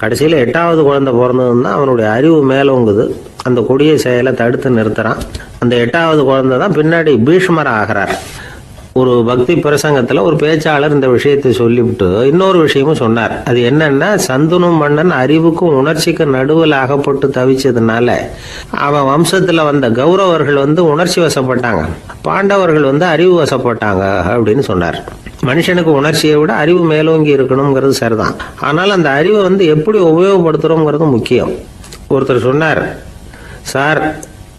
கடைசியில் 8வது குழந்தை பிறந்ததுன்னா அவனுடைய அறிவு மேலோங்குது. அந்த கொடிய செயலை தடுத்து நிறுத்துறான். அந்த 8வது குழந்தை தான் பின்னாடி பீஷ்மர் ஆகிறார். ஒரு பக்தி பிரசங்கத்தில் ஒரு பேச்சாளர் இந்த விஷயத்தை சொல்லிவிட்டு இன்னொரு விஷயமும் சொன்னார். அது என்னன்னா, சந்தனு மன்னன் அறிவுக்கும் உணர்ச்சிக்கும் நடுவில் அகப்பட்டு தவிச்சதுனால அவன் வம்சத்தில் வந்த கௌரவர்கள் உணர்ச்சி வசப்பட்டாங்க, பாண்டவர்கள் அறிவு வசப்பட்டாங்க அப்படின்னு சொன்னார். மனுஷனுக்கு உணர்ச்சியை விட அறிவு மேலோங்கி இருக்கணுங்கிறது சரிதான். ஆனால் அந்த அறிவை எப்படி உபயோகப்படுத்துறோங்கிறது முக்கியம். ஒருத்தர் சொன்னார், சார்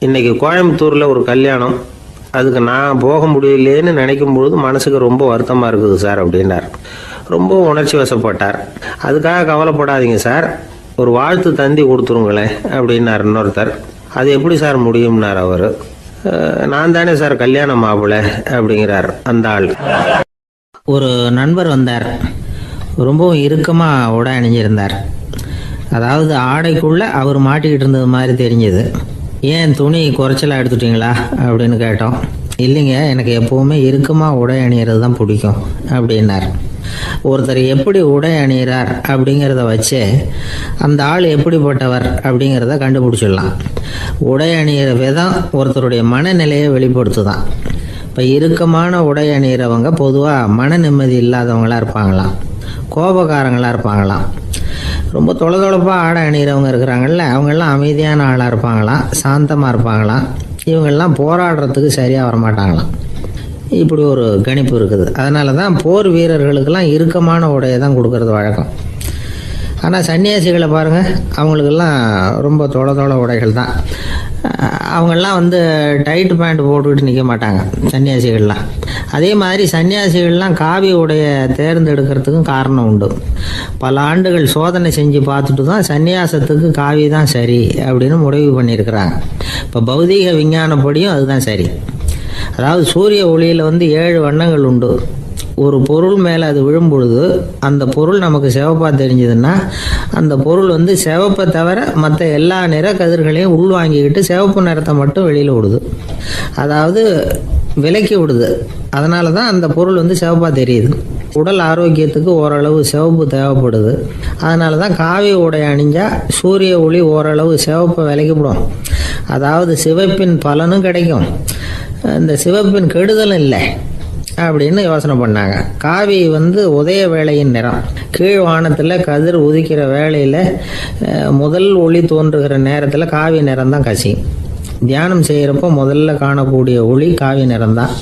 இன்னைக்கு கோயம்புத்தூரில் ஒரு கல்யாணம், அதுக்கு நான் போக முடியலேன்னு நினைக்கும் பொழுது மனசுக்கு ரொம்ப வருத்தமாக இருக்குது சார் அப்படின்னார். ரொம்ப உணர்ச்சி வசப்பட்டார். அதுக்காக கவலைப்படாதீங்க சார், ஒரு வாழ்த்து தந்தி கொடுத்துருங்களேன் அப்படின்னார் இன்னொருத்தர். அது எப்படி சார் முடியும்னார் அவர். நான் தானே சார் கல்யாண மாப்பிள்ளை அப்படிங்கிறார் அந்த ஆள். ஒரு நண்பர் வந்தார். ரொம்பவும் இறுக்கமாக உடை அணிஞ்சிருந்தார். அதாவது ஆடைக்குள்ளே அவர் மாட்டிக்கிட்டு இருந்தது மாதிரி தெரிஞ்சது. ஏன் துணி குறைச்சலாக எடுத்துட்டீங்களா அப்படின்னு கேட்டோம். இல்லைங்க, எனக்கு எப்போவுமே இறுக்கமாக உடை அணிகிறது தான் பிடிக்கும் அப்படின்னார். ஒருத்தர் எப்படி உடை அணிகிறார் அப்படிங்கிறத வச்சு அந்த ஆள் எப்படிப்பட்டவர் அப்படிங்கிறத கண்டுபிடிச்சிடலாம். உடை அணிகிற விதம் ஒருத்தருடைய மனநிலையை வெளிப்படுத்துதான். இப்போ இறுக்கமான உடை அணிகிறவங்க பொதுவாக மன நிம்மதி இல்லாதவங்களாக இருப்பாங்களாம், கோபக்காரங்களாக இருப்பாங்களாம். ரொம்ப தொலைதொலைப்பாக ஆடை அணிகிறவங்க இருக்கிறாங்கல்ல, அவங்கெல்லாம் அமைதியான ஆளாக இருப்பாங்களாம், சாந்தமாக இருப்பாங்களாம். இவங்கெல்லாம் போராடுறதுக்கு சரியாக வரமாட்டாங்களாம். இப்படி ஒரு கணிப்பு இருக்குது. அதனால தான் போர் வீரர்களுக்கெல்லாம் இறுக்கமான உடையை தான் கொடுக்கறது வழக்கம். ஆனால் சன்னியாசிகளை பாருங்கள், அவங்களுக்கெல்லாம் ரொம்ப தொலை உடைகள் தான். அவங்கெல்லாம் டைட் பேண்ட் போட்டுக்கிட்டு நிற்க மாட்டாங்க சன்னியாசிகள்லாம். அதே மாதிரி சன்னியாசிகள்லாம் காவி உடைய தேர்ந்தெடுக்கிறதுக்கும் காரணம் உண்டு. பல ஆண்டுகள் சோதனை செஞ்சு பார்த்துட்டு தான் சன்னியாசத்துக்கு காவி தான் சரி அப்படின்னு முடிவு பண்ணியிருக்கிறாங்க. இப்போ பௌதீக விஞ்ஞானப்படியும் அதுதான் சரி. அதாவது சூரிய ஒளியில் 7 வண்ணங்கள் உண்டு. ஒரு பொருள் மேலே அது விழும்பொழுது அந்த பொருள் நமக்கு சிவப்பாக தெரிஞ்சதுன்னா அந்த பொருள் சிவப்பை தவிர மற்ற எல்லா நிற கதிர்களையும் உள்வாங்கிக்கிட்டு சிவப்பு நிறத்தை மட்டும் வெளியில் விடுது. அதாவது விலக்கி விடுது. அதனால தான் அந்த பொருள் சிவப்பாக தெரியுது. உடல் ஆரோக்கியத்துக்கு ஓரளவு சிவப்பு தேவைப்படுது. அதனால தான் காவி உடை அணிஞ்சால் சூரிய ஒளி ஓரளவு சிவப்பை விலக்கிவிடும். அதாவது சிவப்பின் பலனும் கிடைக்கும், இந்த சிவப்பின் கெடுதலும் இல்லை அப்படின்னு யோசனை பண்ணாங்க. காவி உதய வேளையின் நிறம். கீழ் வானத்தில் கதிர் உதிக்கிற வேளையில் முதல் ஒளி தோன்றுகிற நேரத்தில் காவி நிறம் தான் கசியும். தியானம் செய்கிறப்போ முதல்ல காணக்கூடிய ஒளி காவி நிறம் தான்.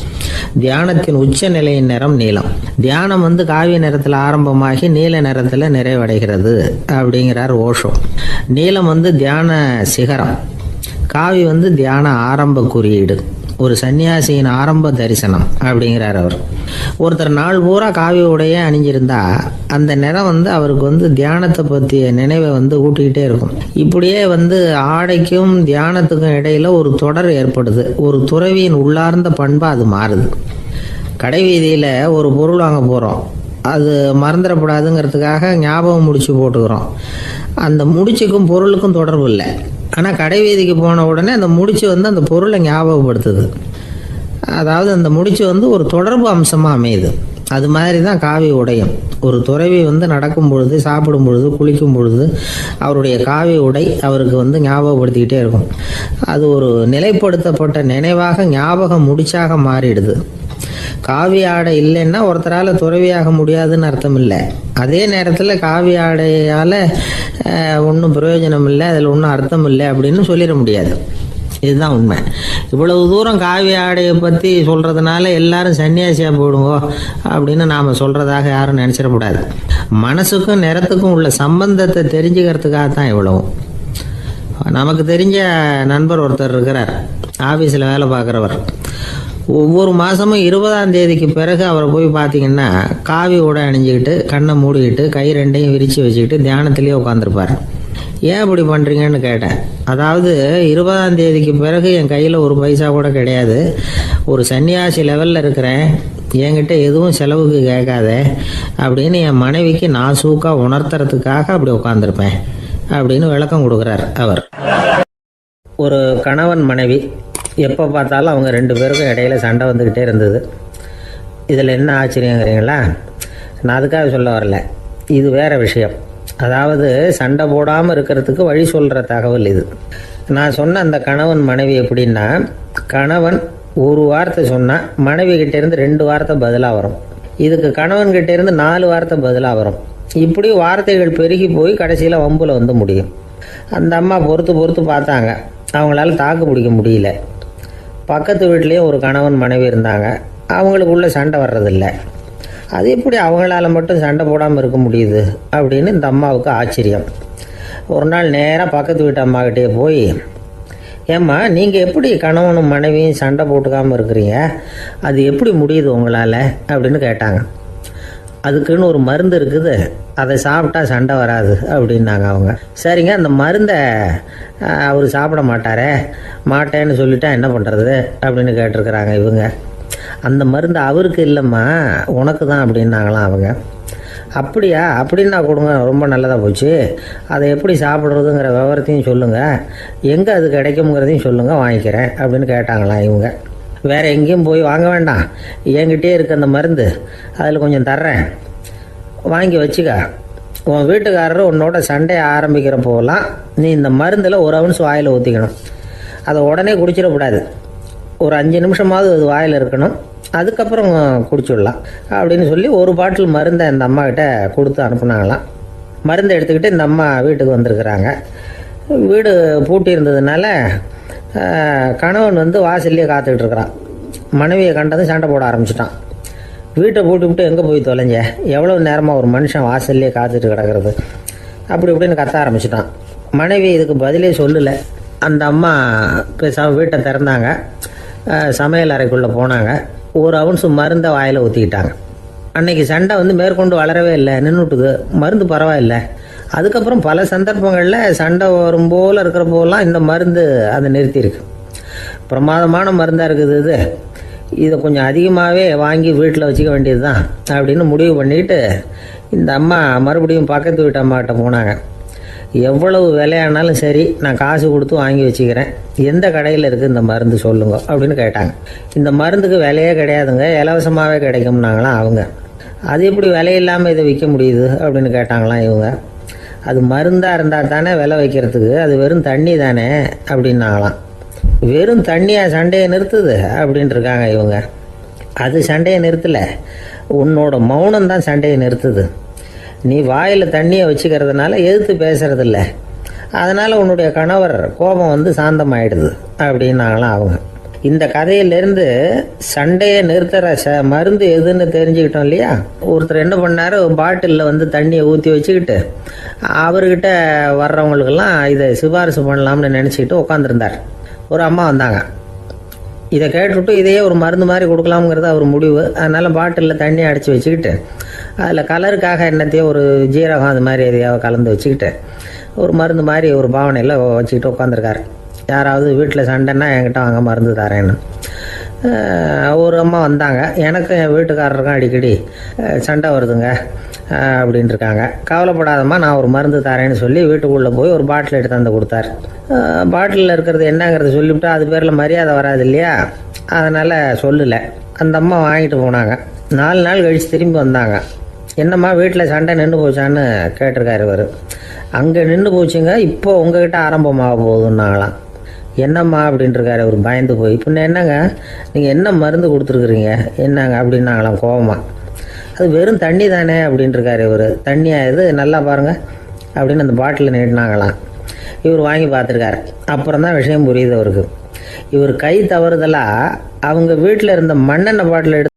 தியானத்தின் உச்ச நிலையின் நிறம் நீலம். தியானம் காவி நிறத்தில் ஆரம்பமாகி நீல நிறத்தில் நிறைவடைகிறது அப்படிங்கிறார் ஓஷோ. நீலம் தியான சிகரம், காவி தியான ஆரம்ப குறியீடு, ஒரு சன்னியாசியின் ஆரம்ப தரிசனம் அப்படிங்கிறார் அவர். ஒருத்தர் நாள் பூரா காவி உடையே அணிஞ்சிருந்தா அந்த நிறம் அவருக்கு தியானத்தை பற்றிய நினைவை ஊட்டிக்கிட்டே இருக்கும். இப்படியே ஆடைக்கும் தியானத்துக்கும் இடையில ஒரு தொடர் ஏற்படுது. ஒரு துறவியின் உள்ளார்ந்த பண்பாக அது மாறுது. கடை வீதியில் ஒரு பொருள் வாங்க போகிறோம், அது மறந்துடக்கூடாதுங்கிறதுக்காக ஞாபகம் முடிச்சு போட்டுக்கிறோம். அந்த முடிச்சுக்கும் பொருளுக்கும் தொடர்பு இல்லை. ஆனால் கடை வீதிக்கு போன உடனே அந்த முடிச்சு அந்த பொருளை ஞாபகப்படுத்துது. அதாவது அந்த முடிச்சு ஒரு தொடர்பு அம்சமாக அமையுது. அது மாதிரி தான் காவி உடையும். ஒரு துறவி நடக்கும் பொழுது, சாப்பிடும் பொழுது, குளிக்கும் பொழுது அவருடைய காவி உடை அவருக்கு ஞாபகப்படுத்திக்கிட்டே இருக்கும். அது ஒரு நிலைப்படுத்தப்பட்ட நினைவாக ஞாபக முடிச்சாக மாறிடுது. காவி ஆடை இல்லைன்னா ஒருத்தரால் துறவியாக முடியாதுன்னு அர்த்தம் இல்லை. அதே நேரத்தில் காவி ஆடையால் ஒன்றும் பிரயோஜனம் இல்லை, அதில் ஒன்றும் அர்த்தம் இல்லை அப்படின்னு சொல்லிட முடியாது. இதுதான் உண்மை. இவ்வளவு தூரம் காவி ஆடையை பற்றி சொல்கிறதுனால எல்லாரும் சன்னியாசியாக போடுங்கோ அப்படின்னு நாம் சொல்கிறதாக யாரும் நினச்சிடக்கூடாது. மனசுக்கும் நிறத்துக்கும் உள்ள சம்பந்தத்தை தெரிஞ்சுக்கிறதுக்காக தான் இவ்வளவும். நமக்கு தெரிஞ்ச நண்பர் ஒருத்தர் இருக்கிறார், ஆஃபீஸில் வேலை பார்க்குறவர். ஒவ்வொரு மாதமும் 20ஆம் தேதிக்கு பிறகு அவரை போய் பார்த்தீங்கன்னா காவி உடை அணிஞ்சிக்கிட்டு கண்ணை மூடிக்கிட்டு கை ரெண்டையும் விரித்து வச்சுக்கிட்டு தியானத்திலேயே உட்காந்துருப்பார். ஏன் இப்படி பண்ணுறீங்கன்னு கேட்டேன். அதாவது 20ஆம் தேதிக்கு பிறகு என் கையில் ஒரு பைசா கூட கிடையாது, ஒரு சன்னியாசி லெவலில் இருக்கிறேன், என்கிட்ட எதுவும் செலவுக்கு கேட்காத அப்படின்னு என் மனைவிக்கு நான் சூக்காக உணர்த்துறதுக்காக அப்படி உட்காந்துருப்பேன் அப்படின்னு விளக்கம் கொடுக்குறார் அவர். ஒரு கணவன் மனைவி எப்போ பார்த்தாலும் அவங்க 2 பேருக்கும் இடையில சண்டை வந்துக்கிட்டே இருந்தது. இதில் என்ன ஆச்சரியங்கிறீங்களா? நான் அதுக்காக சொல்ல வரல, இது வேறு விஷயம். அதாவது சண்டை போடாமல் இருக்கிறதுக்கு வழி சொல்கிற தகவல் இது. நான் சொன்ன அந்த கணவன் மனைவி எப்படின்னா, கணவன் ஒரு வார்த்தை சொன்னால் மனைவி கிட்டேருந்து 2 வார்த்தை பதிலாக வரும், இதுக்கு கணவன் கிட்டேருந்து 4 வார்த்தை பதிலாக வரும். இப்படி வார்த்தைகள் பெருகி போய் கடைசியில் வம்பில் வந்து முடியும். அந்த அம்மா பொறுத்து பார்த்தாங்க, அவங்களால தாக்கு பிடிக்க முடியல. பக்கத்து வீட்லேயே ஒரு கணவன் மனைவி இருந்தாங்க, அவங்களுக்குள்ள சண்டை வர்றதில்லை. அது எப்படி அவங்களால மட்டும் சண்டை போடாமல் இருக்க முடியுது அப்படின்னு இந்த அம்மாவுக்கு ஆச்சரியம். ஒரு நாள் நேராக பக்கத்து வீட்டு அம்மாக்கிட்டே போய், ஏம்மா நீங்கள் எப்படி கணவனும் மனைவியும் சண்டை போட்டுக்காமல் இருக்கிறீங்க, அது எப்படி முடியுது உங்களால் அப்படின்னு கேட்டாங்க. அதுக்குன்னு ஒரு மருந்து இருக்குது, அதை சாப்பிட்டா சண்டை வராது அப்படின்னாங்க அவங்க. சரிங்க, அந்த மருந்தை அவர் சாப்பிட மாட்டேன்னு சொல்லிட்டா என்ன பண்ணுறது அப்படின்னு கேட்டிருக்கிறாங்க இவங்க. அந்த மருந்து அவருக்கு இல்லைம்மா, உனக்கு தான் அப்படின்னாங்களாம் அவங்க. அப்படியா, அப்படின்னா கொடுங்க, ரொம்ப நல்லதாக போச்சு. அதை எப்படி சாப்பிட்றதுங்கிற விவரத்தையும் சொல்லுங்கள், எங்கே அது கிடைக்குங்கிறதையும் சொல்லுங்கள், வாங்கிக்கிறேன் அப்படின்னு கேட்டாங்களாம் இவங்க. வேறு எங்கேயும் போய் வாங்க வேண்டாம், என்கிட்டே இருக்க அந்த மருந்து அதில் கொஞ்சம் தர்றேன், வாங்கி வச்சுக்க. உன் வீட்டுக்காரர் உன்னோட சண்டையை ஆரம்பிக்கிறப்போலாம் நீ இந்த மருந்தில் 1 ounce வாயில் ஊற்றிக்கணும். அதை உடனே குடிச்சிடக்கூடாது, ஒரு 5 நிமிஷமாவது அது வாயில் இருக்கணும், அதுக்கப்புறம் குடிச்சிடலாம் அப்படின்னு சொல்லி ஒரு பாட்டில் மருந்தை இந்த அம்மாக்கிட்ட கொடுத்து அனுப்புனாங்களாம். மருந்தை எடுத்துக்கிட்டு இந்த அம்மா வீட்டுக்கு வந்திருக்கிறாங்க. வீடு பூட்டி இருந்ததுனால கணவன் வந்து வாசல்லையே காத்துக்கிட்டு இருக்கிறான். மனைவியை கண்டதும் சண்டை போட ஆரம்பிச்சிட்டான். வீட்டை பூட்டி விட்டு எங்கே போய் தொலைஞ்ச, எவ்வளோ நேரமாக ஒரு மனுஷன் வாசல்லையே காத்துட்டு கிடக்கிறது அப்படி இப்படின்னு கத்த ஆரம்பிச்சிட்டான். மனைவி இதுக்கு பதிலே சொல்லலை. அந்த அம்மா வீட்டை திறந்தாங்க, சமையல் அறைக்குள்ளே போனாங்க, 1 ounce மருந்தை வாயில் ஊற்றிக்கிட்டாங்க. அன்னைக்கு சண்டை வந்து மேற்கொண்டு வளரவே இல்லை, நின்றுட்டுது. மருந்து பரவாயில்லை. அதுக்கப்புறம் பல சந்தர்ப்பங்களில் சண்டை வரும் போல் இருக்கிற போலாம் இந்த மருந்து அதை நிறுத்தியிருக்கு. பிரமாதமான மருந்தாக இருக்குது இதை கொஞ்சம் அதிகமாகவே வாங்கி வீட்டில் வச்சுக்க வேண்டியது தான் அப்படின்னு முடிவு பண்ணிக்கிட்டு இந்த அம்மா மறுபடியும் பக்கத்து வீட்டு அம்மாக்கிட்ட போனாங்க. எவ்வளவு விலையானாலும் சரி, நான் காசு கொடுத்து வாங்கி வச்சுக்கிறேன், எந்த கடையில் இருக்குது இந்த மருந்து சொல்லுங்க அப்படின்னு கேட்டாங்க. இந்த மருந்துக்கு விலையே கிடையாதுங்க, இலவசமாகவே கிடைக்கும்னாங்களாம் அவங்க. அது எப்படி விலையில்லாமல் இதை விற்க முடியுது அப்படின்னு கேட்டாங்களாம் இவங்க. அது மருந்தாக இருந்தால் தானே விலை வைக்கிறதுக்கு, அது வெறும் தண்ணி தானே அப்படின்னாங்களாம். வெறும் தண்ணியாக சண்டையை நிறுத்துது அப்படின்ட்டு இருக்காங்க இவங்க. அது சண்டையை நிறுத்தலை, உன்னோட மௌனம் தான் சண்டையை நிறுத்துது. நீ வாயில் தண்ணியை வச்சுக்கிறதுனால எதிர்த்து பேசுறதில்ல, அதனால் உன்னுடைய கணவர் கோபம் வந்து சாந்தமாயிடுது அப்படின்னாங்களாம் அவங்க. இந்த கதையிலேருந்து சண்டையை நிறுத்துகிற மருந்து எதுன்னு தெரிஞ்சுக்கிட்டோம் இல்லையா? ஒருத்தர் என்ன பண்ணார், பாட்டிலில் வந்து தண்ணியை ஊற்றி வச்சுக்கிட்டு அவர்கிட்ட வர்றவங்களுக்கெல்லாம் இதை சிபாரிசு பண்ணலாம்னு நினச்சிக்கிட்டு உட்காந்துருந்தார். ஒரு அம்மா வந்தாங்க, இதை கேட்டுவிட்டு இதையே ஒரு மருந்து மாதிரி கொடுக்கலாம்ங்கிறது அவர் முடிவு. அதனால் பாட்டிலில் தண்ணி அடித்து வச்சுக்கிட்டு அதில் கலருக்காக என்னத்தையோ ஒரு ஜீரகம் அது மாதிரி எதையாவது கலந்து வச்சுக்கிட்டு ஒரு மருந்து மாதிரி ஒரு பாவனையில் வச்சுக்கிட்டு உட்காந்துருக்காரு. யாராவது வீட்டில் சண்டைன்னா என்கிட்ட வாங்க மருந்து தரேன்னு. ஒரு அம்மா வந்தாங்க, எனக்கும் என் வீட்டுக்காரருக்கும் அடிக்கடி சண்டை வருதுங்க அப்படின்ட்டு இருக்காங்க. கவலைப்படாதம்மா, நான் ஒரு மருந்து தரேன்னு சொல்லி வீட்டுக்குள்ளே போய் ஒரு பாட்டில் எடுத்து வந்து கொடுத்தாரு. பாட்டிலில் இருக்கிறது என்னங்கிறத சொல்லிவிட்டா அது பேரில் மரியாதை வராது இல்லையா, அதனால் சொல்லலை. அந்த அம்மா வாங்கிட்டு போனாங்க. 4 நாள் கழித்து திரும்பி வந்தாங்க. என்னம்மா வீட்டில் சண்டை நின்று போச்சான்னு கேட்டிருக்காரு இவர். அங்கே நின்று போச்சுங்க, இப்போ உங்ககிட்ட ஆரம்பமாக போகுதுன்னாங்களாம். என்னம்மா அப்படின்ட்டுருக்காரு அவர் பயந்து போய். பின்ன என்னங்க, நீங்கள் என்ன மருந்து கொடுத்துருக்குறீங்க என்னங்க அப்படின்னாங்களாம் கோபமாக. அது வெறும் தண்ணி தானே அப்படின்ட்டுருக்காரு இவர். தண்ணியாக இது நல்லா பாருங்கள் அப்படின்னு அந்த பாட்டிலில் நீட்டினாங்களாம். இவர் வாங்கி பார்த்துருக்காரு. அப்புறம் தான் விஷயம் புரியுது அவருக்கு. இவர் கை தவறுதலாக அவங்க வீட்டில் இருந்த மண்ணெண்ணெய் பாட்டில் எடுத்து